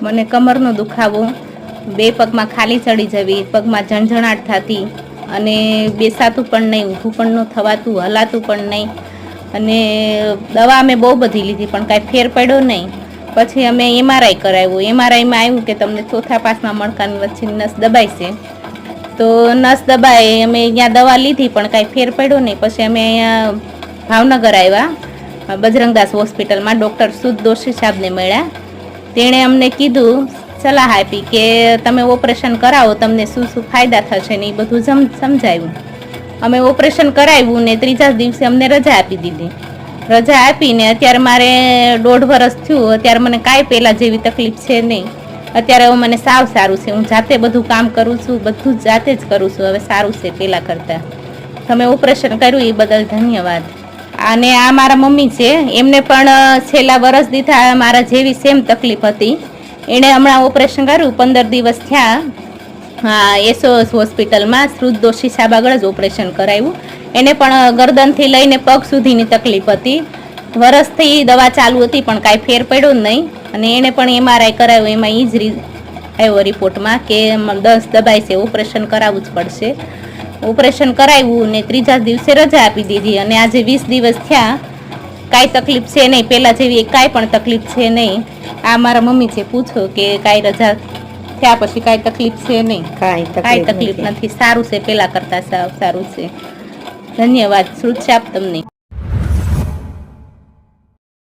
મને કમરનો દુખાવો, બે પગમાં ખાલી ચડી જવી, પગમાં ઝણઝણાટ થતી અને બેસાતું પણ નહીં, ઊભું પણ ન થવાતું, હલાતું પણ નહીં. અને દવા અમે બહુ બધી લીધી પણ કાંઈ ફેર પડ્યો નહીં. પછી અમે MRI કરાવ્યું. MRIમાં આવ્યું કે તમને ચોથા પાંચમા મણકાની વચ્ચેની નસ દબાઈ છે. તો નસ દબાઈ અમે અહીંયા દવા લીધી પણ કાંઈ ફેર પડ્યો નહીં. પછી અમે અહીંયા ભાવનગર આવ્યા, બજરંગદાસ હોસ્પિટલમાં ડૉક્ટર સુદ દોશી સાહેબને મળ્યા. તેણે અમને કીધું, સલાહ આપી કે તમે ઓપરેશન કરાવો, તમને શું શું ફાયદા થશે ને એ બધું સમજાવ્યું. અમે ઓપરેશન કરાવ્યું ને ત્રીજા દિવસે અમને રજા આપી દીધી. રજા આપીને અત્યારે મારે 1.5 વર્ષ થયું. અત્યારે મને કાંઈ પહેલાં જેવી તકલીફ છે નહીં. અત્યારે હવે મને સાવ સારું છે. હું જાતે બધું કામ કરું છું, બધું જ જાતે જ કરું છું. હવે સારું છે પહેલાં કરતાં. તમે ઓપરેશન કર્યું એ બદલ ધન્યવાદ. અને આ મારા મમ્મી છે, એમને પણ છેલ્લા વર્ષ દીધા મારા જેવી સેમ તકલીફ હતી. એણે હમણાં ઓપરેશન કર્યું, 15 દિવસ થયા. SOS હોસ્પિટલમાં સુદ દોશી સાહેબ આગળ જ ઓપરેશન કરાવ્યું. એને પણ ગરદનથી લઈને પગ સુધીની તકલીફ હતી. વરસથી દવા ચાલુ હતી પણ કાંઈ ફેર પડ્યો નહીં. અને એણે પણ MRI કરાવ્યું. એમાં એ જ આવ્યો રિપોર્ટમાં કે 10 દબાઈ છે, ઓપરેશન કરાવવું જ પડશે. ઓપરેશન કરાવ્યું ને ત્રીજા દિવસે રજા આપી દીધી. અને આજે 20 દિવસ થયા, કાંઈ તકલીફ છે નહીં, પહેલાં જેવી કાંઈ પણ તકલીફ છે નહીં. આ મારા મમ્મી છે, પૂછો કે કાંઈ રજા થયા પછી કાંઈ તકલીફ છે નહીં? કાંઈ તકલીફ નથી, સારું છે, પહેલાં કરતાં સારું છે. ધન્યવાદ. શુભ તમને.